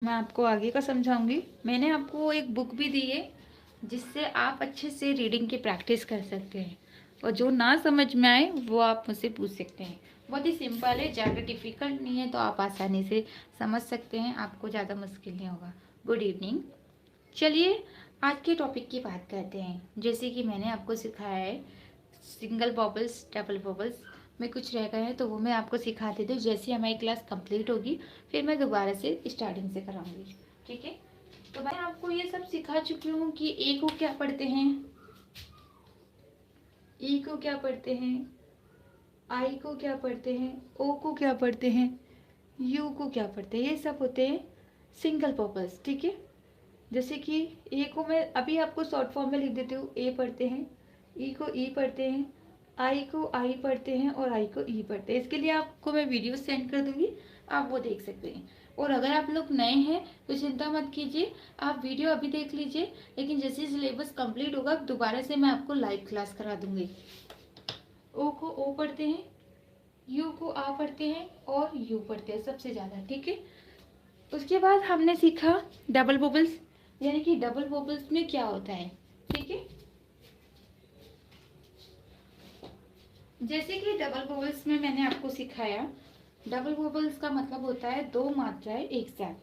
मैं आपको आगे का समझाऊंगी। मैंने आपको एक बुक भी दी है जिससे आप अच्छे से रीडिंग की प्रैक्टिस कर सकते हैं, और जो ना समझ में आए वो आप मुझसे पूछ सकते हैं। बहुत ही सिंपल है, ज़्यादा डिफिकल्ट नहीं है, तो आप आसानी से समझ सकते हैं, आपको ज़्यादा मुश्किल नहीं होगा। Good evening. चलिए आज के टॉपिक की बात करते हैं। जैसे कि मैंने आपको सिखाया है सिंगल बबल्स, डबल बबल्स में कुछ रह गए हैं तो वो मैं आपको सिखा देती हूँ। जैसे हमारी क्लास कंप्लीट होगी फिर मैं दोबारा से स्टार्टिंग से कराऊंगी, ठीक है। तो मैं आपको ये सब सिखा चुकी हूँ कि ए को क्या पढ़ते हैं, ई को क्या पढ़ते हैं, आई को क्या पढ़ते हैं, ओ को क्या पढ़ते हैं, यू को क्या पढ़ते हैं। ये सब होते हैं सिंगल बबल्स, ठीक है। जैसे कि ए को मैं अभी आपको शॉर्ट फॉर्म में लिख देती हूँ। ए पढ़ते हैं, ई को ई पढ़ते हैं, आई को आई पढ़ते हैं और आई को ई पढ़ते हैं। इसके लिए आपको मैं वीडियो सेंड कर दूंगी, आप वो देख सकते हैं। और अगर आप लोग नए हैं तो चिंता मत कीजिए, आप वीडियो अभी देख लीजिए, लेकिन जैसे सिलेबस कंप्लीट होगा दोबारा से मैं आपको लाइव क्लास करा दूंगी। ओ को ओ पढ़ते हैं, यू को आ पढ़ते हैं और यू पढ़ते हैं सबसे ज़्यादा, ठीक है। उसके बाद हमने सीखा डबल बबल्स, यानी कि डबल बबल्स में क्या होता है, ठीक है। जैसे कि डबल बबल्स में मैंने आपको सिखाया, डबल बबल्स का मतलब होता है दो मात्राएं एक साथ,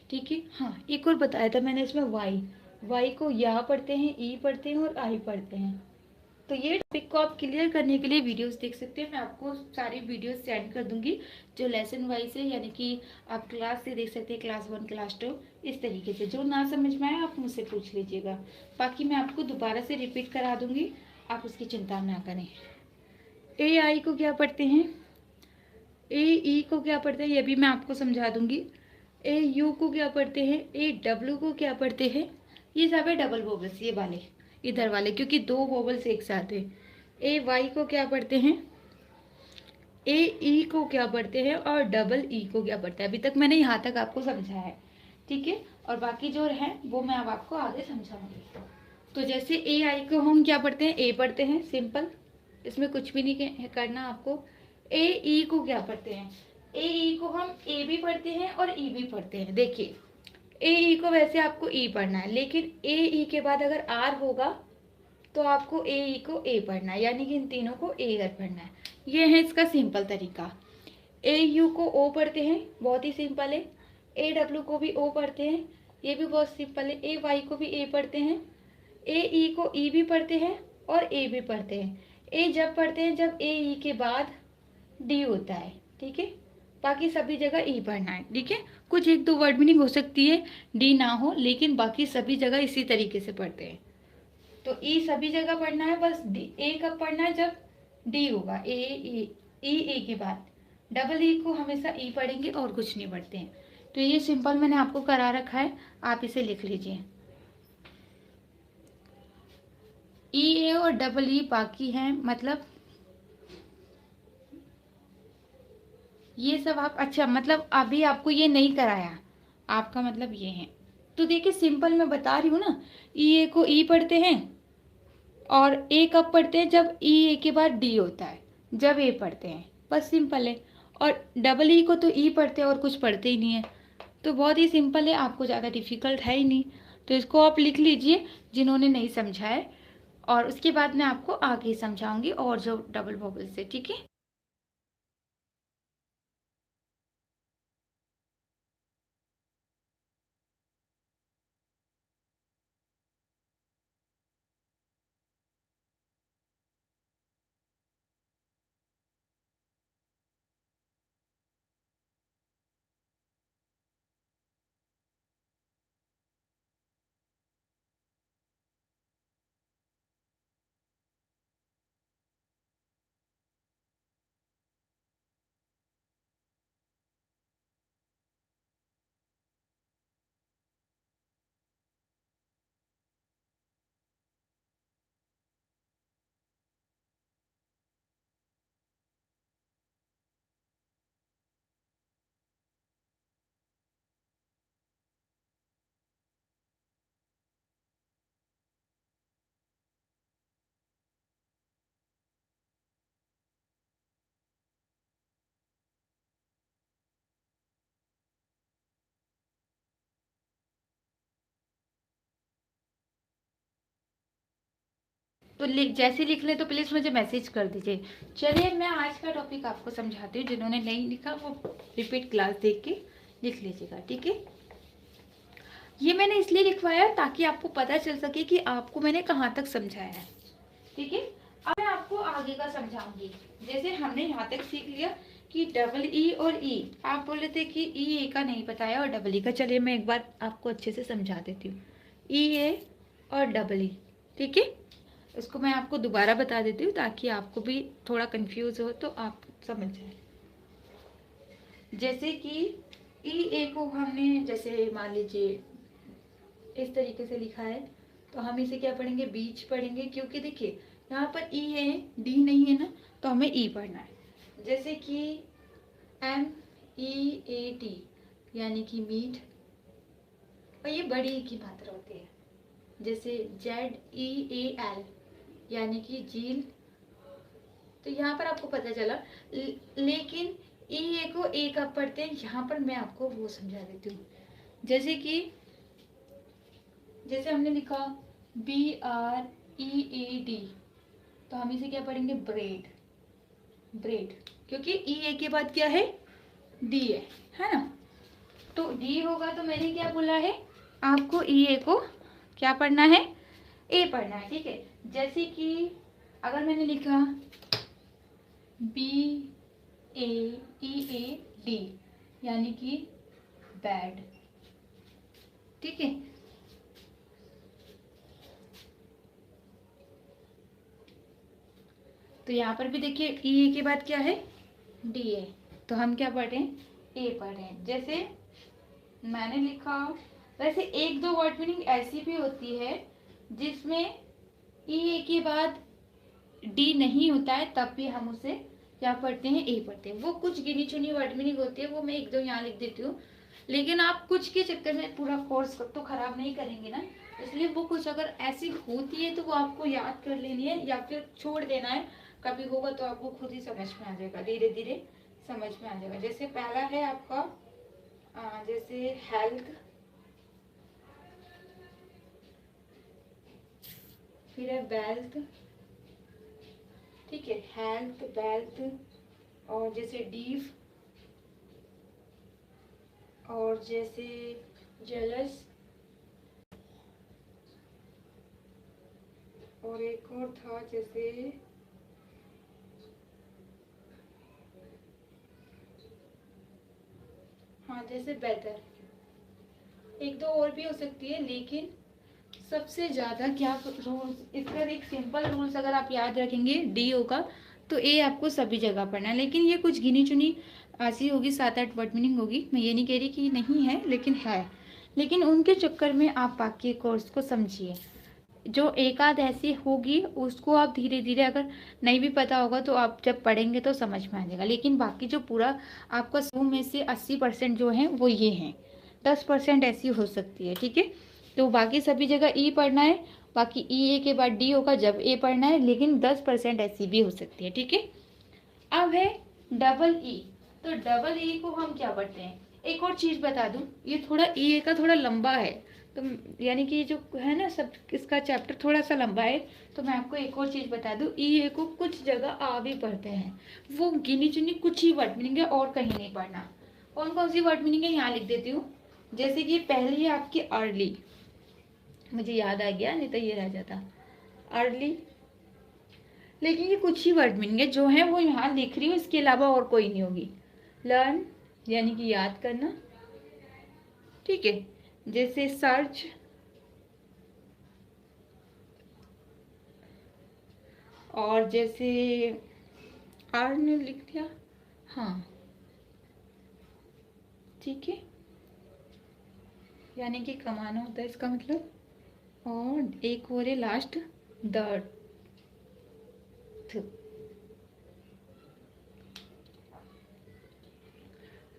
ठीक है। हाँ, एक और बताया था मैंने इसमें वाई, वाई को या पढ़ते हैं, ई पढ़ते हैं और आई पढ़ते हैं। तो ये टॉपिक को आप क्लियर करने के लिए वीडियोस देख सकते हैं। मैं आपको सारी वीडियोस सेंड कर दूंगी जो लेसन वाइज है, यानी कि आप क्लास से देख सकते हैं, क्लास 1 क्लास 2 इस तरीके से। जो ना समझ में आए आप मुझसे पूछ लीजिएगा, बाकी मैं आपको दोबारा से रिपीट करा दूंगी, आप उसकी चिंता ना करें। ए आई को क्या पढ़ते हैं, ए ई को क्या पढ़ते हैं ये भी मैं आपको समझा दूंगी। ए यू को क्या पढ़ते हैं, ए डब्ल्यू को क्या पढ़ते हैं। ये सब है डबल वोवल्स, ये वाले इधर वाले, क्योंकि दो वोवल्स एक साथ है। ए वाई को क्या पढ़ते हैं, ए ई को क्या पढ़ते हैं और डबल ई को क्या पढ़ते हैं। अभी तक मैंने यहाँ तक आपको समझाया है, ठीक है। और बाकी जो है वो मैं अब आपको आगे समझाऊंगी। तो जैसे ए आई को हम क्या पढ़ते हैं, ए पढ़ते हैं, सिंपल, इसमें कुछ भी नहीं करना आपको। ए ई को क्या पढ़ते हैं, ए ई को हम ए भी पढ़ते हैं और ई भी पढ़ते हैं। देखिए ए ई को वैसे आपको ई पढ़ना है, लेकिन ए ई के बाद अगर आर होगा तो आपको ए ई को ए पढ़ना है, यानी कि इन तीनों को ए कर पढ़ना है। ये है इसका सिंपल तरीका। ए यू को ओ पढ़ते हैं, बहुत ही सिंपल है। ए डब्ल्यू को भी ओ पढ़ते हैं, ये भी बहुत सिंपल है। ए वाई को भी ए पढ़ते हैं, ए ई को ई भी पढ़ते हैं और ए भी पढ़ते हैं। ए जब पढ़ते हैं जब ए ई के बाद डी होता है, ठीक है। बाकी सभी जगह ई पढ़ना है, ठीक है। कुछ एक दो वर्ड मीनिंग हो सकती है डी ना हो, लेकिन बाकी सभी जगह इसी तरीके से पढ़ते हैं। तो ई सभी जगह पढ़ना है, बस डी ए कब पढ़ना है, जब डी होगा, ए ई, ई ए के बाद। डबल ई को हमेशा ई पढ़ेंगे और कुछ नहीं पढ़ते हैं। तो ये सिंपल मैंने आपको करा रखा है, आप इसे लिख लीजिए। ई ए और डबल ई बाकी हैं, मतलब ये सब आप, अच्छा मतलब अभी आपको ये नहीं कराया, आपका मतलब ये है। तो देखिए सिंपल मैं बता रही हूँ ना, ई ए को ई पढ़ते हैं, और ए कब पढ़ते हैं, जब ई ए के बाद डी होता है, जब ए पढ़ते हैं, बस सिंपल है। और डबल ई को तो ई पढ़ते हैं और कुछ पढ़ते ही नहीं है। तो बहुत ही सिंपल है, आपको ज़्यादा डिफिकल्ट है ही नहीं। तो इसको आप लिख लीजिए जिन्होंने नहीं समझा है, और उसके बाद मैं आपको आगे समझाऊंगी और जो डबल वोवल से, ठीक है। तो जैसे लिख लें तो प्लीज़ मुझे मैसेज कर दीजिए। चलिए मैं आज का टॉपिक आपको समझाती हूँ, जिन्होंने नहीं लिखा वो रिपीट क्लास देख के लिख लीजिएगा, ठीक है। ये मैंने इसलिए लिखवाया ताकि आपको पता चल सके कि आपको मैंने कहाँ तक समझाया है, ठीक है। अब मैं आपको आगे का समझाऊंगी। जैसे हमने यहाँ तक सीख लिया कि डबल ई और ई, आप बोले थे कि ई ए का नहीं बताया और डबल ई का। चलिए मैं एक बार आपको अच्छे से समझा देती हूँ, ई ए और डबल ई, ठीक है। इसको मैं आपको दोबारा बता देती हूँ ताकि आपको भी थोड़ा कंफ्यूज हो तो आप समझ जाए। जैसे कि ई ए को हमने जैसे मान लीजिए इस तरीके से लिखा है, तो हम इसे क्या पढ़ेंगे, बीच पढ़ेंगे, क्योंकि देखिए यहाँ पर ई है, डी नहीं है ना, तो हमें ई पढ़ना है। जैसे कि एम ई ए टी यानी कि मीट, और ये बड़ी ई की मात्रा होती है। जैसे जेड ई ए एल यानी कि झील, तो यहाँ पर आपको पता चला। लेकिन ई ए को ए कब पढ़ते हैं, यहाँ पर मैं आपको वो समझा देती हूँ। जैसे कि जैसे हमने लिखा B R E A D, तो हम इसे क्या पढ़ेंगे, ब्रेड, ब्रेड, क्योंकि ई ए के बाद क्या है, डी है ना। तो डी होगा तो मैंने क्या बोला है आपको, ई ए को क्या पढ़ना है, ए पढ़ना है, ठीक है। जैसे कि अगर मैंने लिखा B A E A D यानी कि बैड, ठीक है। तो यहाँ पर भी देखिए ई ए के बाद क्या है, डी ए, तो हम क्या पढ़ रहे हैं, ए पढ़ रहे हैं। जैसे मैंने लिखा, वैसे एक दो वर्ड मीनिंग ऐसी भी होती है जिसमें ई ए के बाद डी नहीं होता है, तब भी हम उसे क्या पढ़ते हैं, ए पढ़ते हैं। वो कुछ गिनी चुनी वर्ड मीनिंग होती है, वो मैं एक दो यहाँ लिख देती हूँ। लेकिन आप कुछ के चक्कर में पूरा कोर्स तो खराब नहीं करेंगे ना, इसलिए वो कुछ अगर ऐसी होती है तो वो आपको याद कर लेनी है या फिर छोड़ देना है। कभी होगा तो आपको खुद ही समझ में आ जाएगा, धीरे धीरे समझ में आ जाएगा। जैसे पहला है आपका जैसे हेल्थ, फिर है वेल्थ, ठीक है, हेल्थ वेल्थ, और जैसे डीफ, और जैसे जेलस, और एक और था जैसे हाँ जैसे बेहतर। एक दो और भी हो सकती है, लेकिन सबसे ज़्यादा क्या रूल्स, इसका एक सिंपल रूल्स अगर आप याद रखेंगे डी होगा तो ए आपको सभी जगह पढ़ना है। लेकिन ये कुछ गिनी चुनी ऐसी होगी, 7-8 वर्ड मीनिंग होगी, मैं ये नहीं कह रही कि नहीं है, लेकिन है। लेकिन उनके चक्कर में आप बाकी कोर्स को समझिए। जो एक आध ऐसी होगी उसको आप धीरे धीरे, अगर नहीं भी पता होगा तो आप जब पढ़ेंगे तो समझ में आ जाएगा। लेकिन बाकी जो पूरा आपका 100 में से 80% जो है वो ये हैं, 10% ऐसी हो सकती है, ठीक है। तो बाकी सभी जगह ई पढ़ना है, बाकी ई ए के बाद डी होगा जब ए पढ़ना है, लेकिन 10% ऐसी भी हो सकती है, ठीक है। अब है डबल ई, तो डबल ई को हम क्या पढ़ते हैं, एक और चीज़ बता दूं, ये थोड़ा ई ए का थोड़ा लंबा है, तो यानी कि जो है ना सब इसका चैप्टर थोड़ा सा लंबा है। तो मैं आपको एक और चीज़ बता दूं, ई ए को कुछ जगह आ भी पढ़ते हैं, वो गिनी चुनी कुछ ही वर्ड मीनिंग है और कहीं नहीं पढ़ना। कौन कौन सी वर्ड मीनिंग है यहाँ लिख देती हूँ। जैसे कि पहली है आपकी अर्ली, मुझे याद आ गया नहीं तो ये रह जाता, अर्ली। लेकिन ये कुछ ही वर्ड मीनिंग है जो है वो यहाँ लिख रही हूँ, इसके अलावा और कोई नहीं होगी। लर्न यानी कि याद करना, ठीक है। जैसे सर्च, और जैसे अर्न लिख दिया, हाँ ठीक है, यानी कि कमाना होता है इसका मतलब। और एक और है लास्ट दर्थ,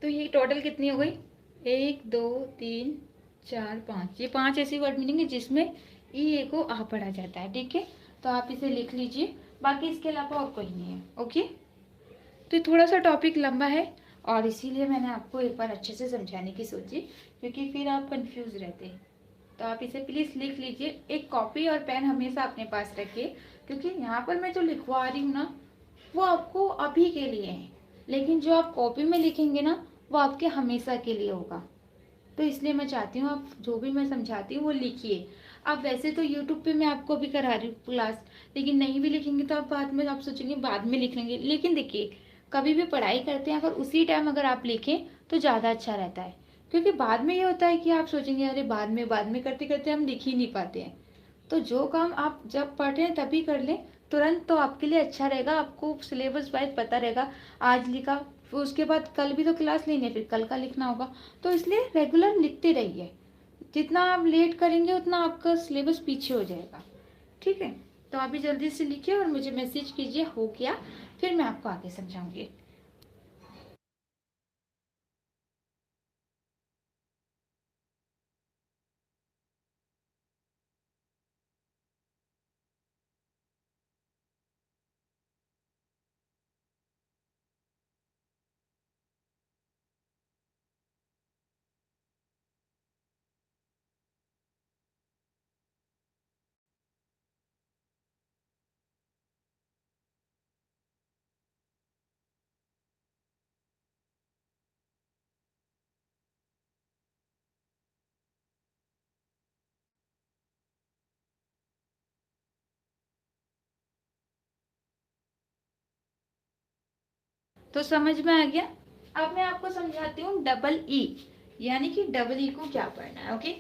तो ये टोटल कितनी हो गई, 1 2 3 4 5, ये 5 ऐसी वर्ड मीनिंग है जिसमें ई ए को आ पढ़ा जाता है, ठीक है। तो आप इसे लिख लीजिए, बाकी इसके अलावा और कोई नहीं है, ओके। तो थोड़ा सा टॉपिक लंबा है और इसीलिए मैंने आपको एक बार अच्छे से समझाने की सोची, क्योंकि फिर आप कंफ्यूज रहते हैं। तो आप इसे प्लीज़ लिख लीजिए। एक कॉपी और पेन हमेशा अपने पास रखिए, क्योंकि यहाँ पर मैं जो लिखवा रही हूँ ना, वो आपको अभी के लिए है, लेकिन जो आप कॉपी में लिखेंगे ना, वो आपके हमेशा के लिए होगा। तो इसलिए मैं चाहती हूँ आप जो भी मैं समझाती हूँ वो लिखिए। अब वैसे तो यूट्यूब पे मैं आपको भी करा रही हूँ क्लास, लेकिन नहीं भी लिखेंगे तो आप बाद में आप सोचेंगे बाद में लिख लेंगे। लेकिन देखिए, कभी भी पढ़ाई करते हैं अगर उसी टाइम अगर आप लिखें तो ज़्यादा अच्छा रहता है, क्योंकि बाद में ये होता है कि आप सोचेंगे अरे बाद में करते करते हम लिख ही नहीं पाते हैं। तो जो काम आप जब पढ़ रहे हैं तभी कर लें तुरंत, तो आपके लिए अच्छा रहेगा। आपको सिलेबस वाइज पता रहेगा, आज लिखा फिर उसके बाद कल भी तो क्लास लेनी है, फिर कल का लिखना होगा। तो इसलिए रेगुलर लिखते रहिए। जितना आप लेट करेंगे उतना आपका सिलेबस पीछे हो जाएगा। ठीक है, तो अभी जल्दी से लिखिए और मुझे मैसेज कीजिए हो गया, फिर मैं आपको आगे समझाऊंगी। तो समझ में आ गया। अब मैं आपको समझाती हूँ डबल ई, यानी कि डबल ई को क्या पढ़ना है। ओके,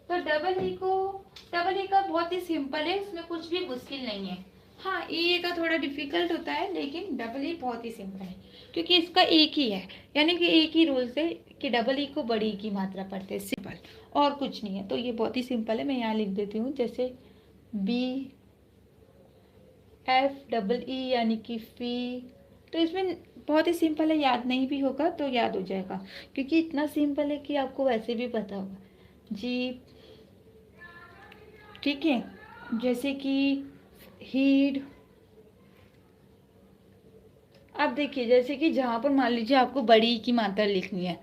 तो डबल ई का बहुत ही सिंपल है, इसमें कुछ भी मुश्किल नहीं है। हाँ, ए का थोड़ा डिफिकल्ट होता है, लेकिन डबल ई बहुत ही सिंपल है, क्योंकि इसका एक ही है। यानी कि एक ही रूल से कि डबल ई को बड़ी ई की मात्रा पढ़ते हैं, सिंपल, और कुछ नहीं है। तो ये बहुत ही सिंपल है, मैं यहाँ लिख देती हूँ, जैसे बी एफ डबल ई यानी कि फी। तो इसमें बहुत ही सिंपल है, याद नहीं भी होगा तो याद हो जाएगा, क्योंकि इतना सिंपल है कि आपको वैसे भी पता होगा। जी, ठीक है, जैसे कि हीड। अब देखिए, जैसे कि जहाँ पर मान लीजिए आपको बड़ी ई की मात्रा लिखनी है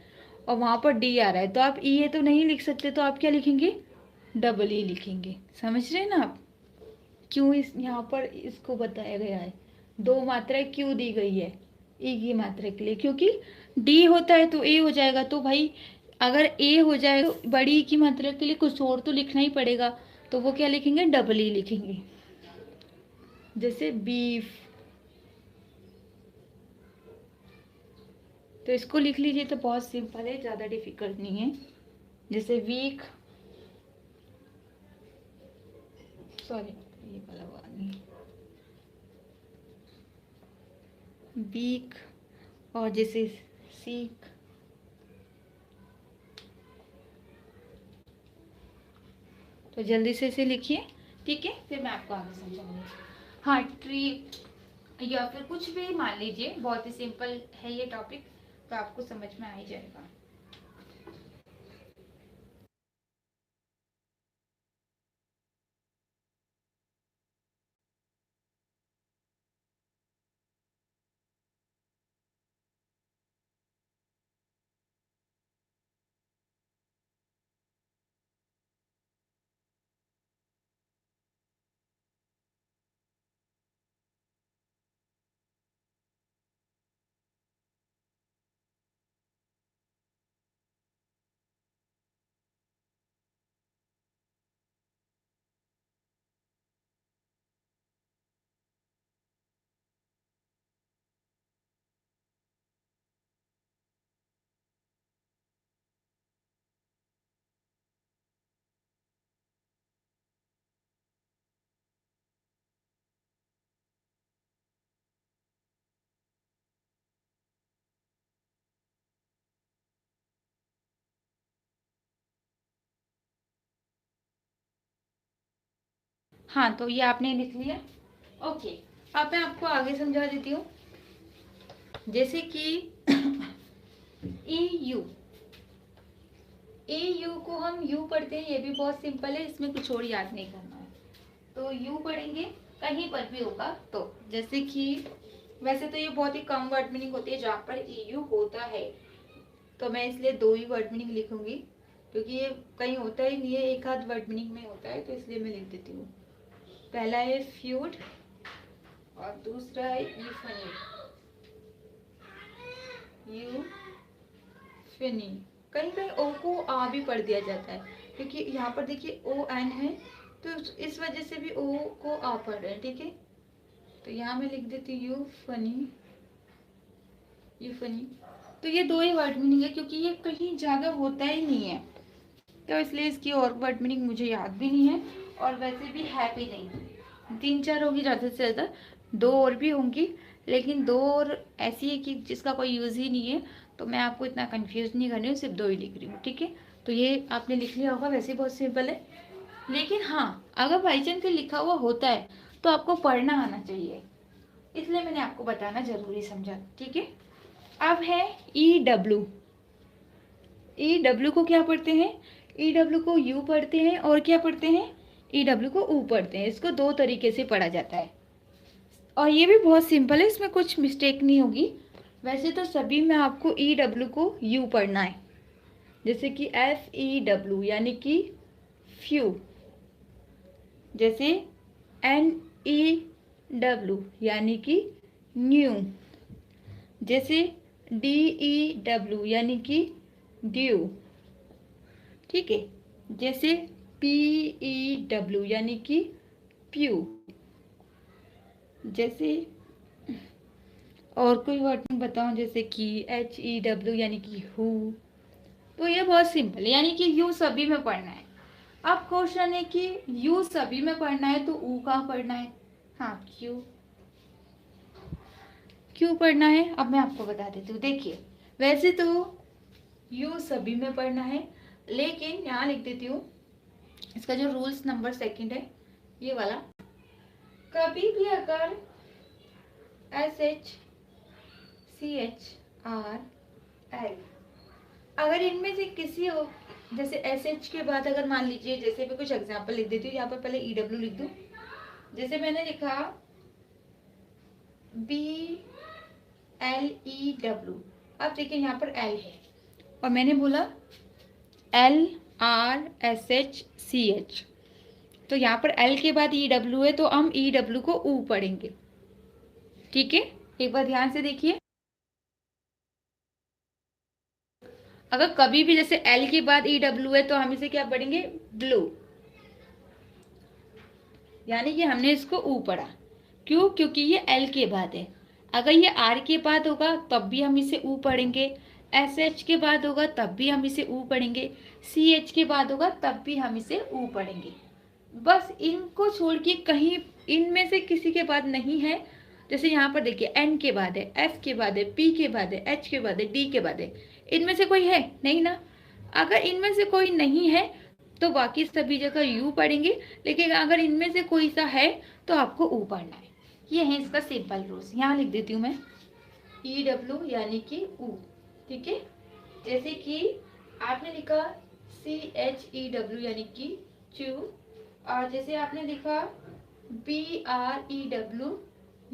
और वहाँ पर डी आ रहा है, तो आप ई है तो नहीं लिख सकते, तो आप क्या लिखेंगे, डबल ई लिखेंगे। समझ रहे हैं ना आप, क्यों इस यहाँ पर इसको बताया गया है, दो मात्राएं क्यों दी गई है ए की मात्रा के लिए, क्योंकि डी होता है तो ए हो जाएगा। तो भाई अगर ए हो जाए तो बड़ी ई की मात्रा के लिए कुछ और तो लिखना ही पड़ेगा, तो वो क्या लिखेंगे, डबल ई लिखेंगे। जैसे बीफ, तो इसको लिख लीजिए, तो बहुत सिंपल है, ज़्यादा डिफिकल्ट नहीं है। जैसे वीक, सॉरी ये वाला हुआ नहीं, वीक, और जैसे सीख। तो जल्दी से इसे लिखिए, ठीक है, फिर मैं आपको आगे समझाऊंगी। हाँ, ट्री या फिर कुछ भी मान लीजिए, बहुत ही सिंपल है ये टॉपिक, तो आपको समझ में आ ही जाएगा। हाँ, तो ये आपने लिख लिया। ओके, अब मैं आपको आगे समझा देती हूँ। जैसे कि ए यू, ए यू को हम यू पढ़ते हैं, ये भी बहुत सिंपल है, इसमें कुछ और याद नहीं करना है। तो यू पढ़ेंगे, कहीं पर भी होगा, तो जैसे कि वैसे तो ये बहुत ही कम वर्ड मीनिंग होती है जहाँ पर EU होता है, तो मैं इसलिए 2 ही वर्ड मीनिंग लिखूंगी, क्योंकि ये कहीं होता ही नहीं है, एक आध वर्ड मीनिंग में होता है, तो इसलिए मैं लिख देती हूँ। पहला है फ्यूड और दूसरा है यूफनी। यूफनी, कहीं कहीं ओ को आ भी पढ़ दिया जाता है, क्योंकि यहाँ पर देखिए ON है, तो इस वजह से भी ओ को आ पढ़ रहे हैं, ठीक है। तो यहाँ मैं लिख देती हूँ यूफनी। यूफनी, तो ये 2 ही वर्ड मीनिंग है, क्योंकि ये कहीं ज़्यादा होता ही नहीं है, तो इसलिए इसकी और वर्ड मीनिंग मुझे याद भी नहीं है, और वैसे भी है भी नहीं। 3-4 होगी ज़्यादा से ज़्यादा, 2 और भी होंगी, लेकिन 2 और ऐसी है कि जिसका कोई यूज़ ही नहीं है, तो मैं आपको इतना कंफ्यूज नहीं कर रही हूँ, सिर्फ 2 ही लिख रही हूँ, ठीक है। तो ये आपने लिख लिया होगा, वैसे बहुत सिंपल है, लेकिन हाँ अगर बाई चांस लिखा हुआ होता है तो आपको पढ़ना आना चाहिए, इसलिए मैंने आपको बताना जरूरी समझा, ठीक है। अब है EW। EW को क्या पढ़ते हैं? EW को U पढ़ते हैं, और क्या पढ़ते हैं? EW को U पढ़ते हैं। इसको 2 तरीके से पढ़ा जाता है, और ये भी बहुत सिंपल है, इसमें कुछ मिस्टेक नहीं होगी। वैसे तो सभी में आपको EW को U पढ़ना है, जैसे कि FEW यानी कि फ्यू, जैसे NEW यानी कि न्यू, जैसे DEW यानी कि ड्यू, ठीक है। जैसे PEW यानी कि प्यू, जैसे और कोई वर्ड बताऊं, जैसे कि HEW यानी कि हु। तो ये बहुत सिंपल है, यानी कि यू सभी में पढ़ना है। अब क्वेश्चन है कि यू सभी में पढ़ना है तो ऊ कहाँ पढ़ना है? हाँ, क्यू। क्यों पढ़ना है अब मैं आपको बता देती हूँ। देखिए, वैसे तो यू सभी में पढ़ना है, लेकिन यहाँ लिख देती हूँ इसका जो रूल्स नंबर 2 है, ये वाला, कभी भी अगर SH CH R L, अगर इनमें से किसी हो, जैसे SH के बाद अगर मान लीजिए, जैसे मैं कुछ एग्जांपल लिख देती हूँ, यहाँ पर पहले EW लिख दूँ, जैसे मैंने लिखा BLEW, अब देखिए यहाँ पर L है और मैंने बोला LRSHCH, तो यहाँ पर L के बाद EW है, तो हम EW को U पढ़ेंगे, ठीक है। एक बार ध्यान से देखिए, अगर कभी भी जैसे L के बाद EW है तो हम इसे क्या पढ़ेंगे? ब्लू, यानी कि हमने इसको U पढ़ा। क्यों? क्योंकि ये L के बाद है। अगर ये R के बाद होगा तब भी हम इसे U पढ़ेंगे, SH के बाद होगा तब भी हम इसे U पढ़ेंगे, CH के बाद होगा तब भी हम इसे U पढ़ेंगे। बस इनको छोड़ के कहीं इनमें से किसी के बाद नहीं है। जैसे यहाँ पर देखिए, N के बाद है, F के बाद है, P के बाद है, H के बाद है, D के बाद है, इनमें से कोई है नहीं ना। अगर इनमें से कोई नहीं है तो बाकी सभी जगह U पढ़ेंगे, लेकिन अगर इनमें से कोई सा है तो आपको U पढ़ना है। ये है इसका सिंपल रूल्स। यहाँ लिख देती हूँ मैं EW यानी कि U, ठीक है। जैसे कि आपने लिखा CHEW यानी कि चू, और जैसे आपने लिखा BREW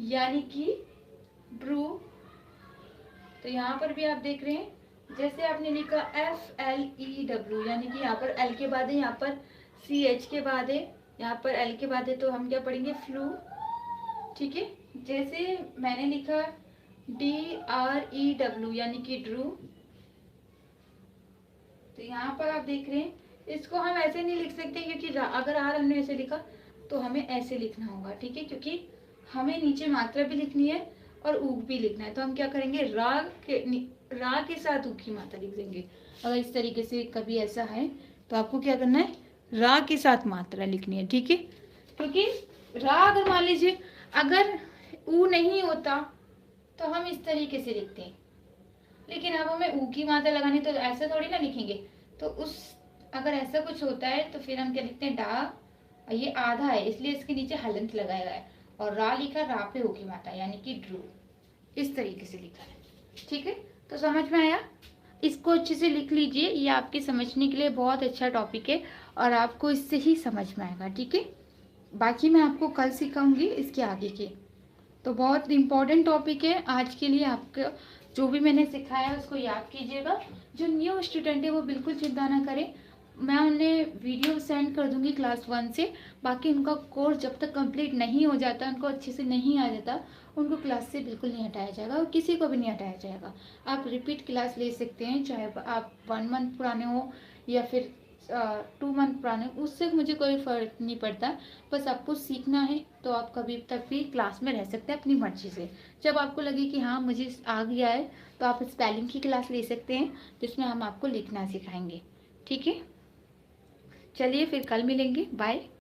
यानी कि ब्रू, तो यहाँ पर भी आप देख रहे हैं। जैसे आपने लिखा FLEW यानी कि यहाँ पर L के बाद है, यहाँ पर CH के बाद है, यहाँ पर L के बाद है, तो हम क्या पढ़ेंगे? फ्लू, ठीक है। जैसे मैंने लिखा DREW यानी कि ड्रू, तो यहाँ पर आप देख रहे हैं, इसको हम ऐसे नहीं लिख सकते, क्योंकि अगर R हमने ऐसे लिखा तो हमें ऐसे लिखना होगा, ठीक है, क्योंकि हमें नीचे मात्रा भी लिखनी है और ऊक भी लिखना है। तो हम क्या करेंगे? रा के साथ ऊक की मात्रा लिख देंगे। अगर इस तरीके से कभी ऐसा है तो आपको क्या करना है? रा के साथ मात्रा लिखनी है, ठीक है। क्योंकि रा अगर मान लीजिए अगर ऊ नहीं होता तो हम इस तरीके से लिखते हैं, लेकिन अब हमें ऊ की मात्रा लगानी, तो ऐसा थोड़ी ना लिखेंगे। तो उस अगर ऐसा कुछ होता है तो फिर हम क्या लिखते हैं? डा, ये आधा है इसलिए इसके नीचे हलंत लगाया गया है, और रा लिखा, रा पे ऊ की मात्रा यानी कि ड्रू, इस तरीके से लिखा है, ठीक है। तो समझ में आया? इसको अच्छे से लिख लीजिए, ये आपके समझने के लिए बहुत अच्छा टॉपिक है और आपको इससे ही समझ में आएगा, ठीक है। बाकी मैं आपको कल सिखाऊंगी इसके आगे के। तो बहुत इम्पोर्टेंट टॉपिक है आज के लिए। आपका जो भी मैंने सिखाया उसको याद कीजिएगा। जो न्यू स्टूडेंट है वो बिल्कुल चिंता ना करें, मैं उन्हें वीडियो सेंड कर दूंगी क्लास 1 से। बाकी उनका कोर्स जब तक कंप्लीट नहीं हो जाता, उनको अच्छे से नहीं आ जाता, उनको क्लास से बिल्कुल नहीं हटाया जाएगा और किसी को भी नहीं हटाया जाएगा। आप रिपीट क्लास ले सकते हैं, चाहे आप 1 मंथ पुराने हो या फिर 2 मंथ पुराने, उससे मुझे कोई फ़र्क नहीं पड़ता। बस आपको सीखना है तो आप कभी तक भी क्लास में रह सकते हैं अपनी मर्जी से। जब आपको लगे कि हाँ मुझे आ गया है, तो आप स्पेलिंग की क्लास ले सकते हैं जिसमें हम आपको लिखना सिखाएंगे। ठीक है, चलिए फिर कल मिलेंगे, बाय।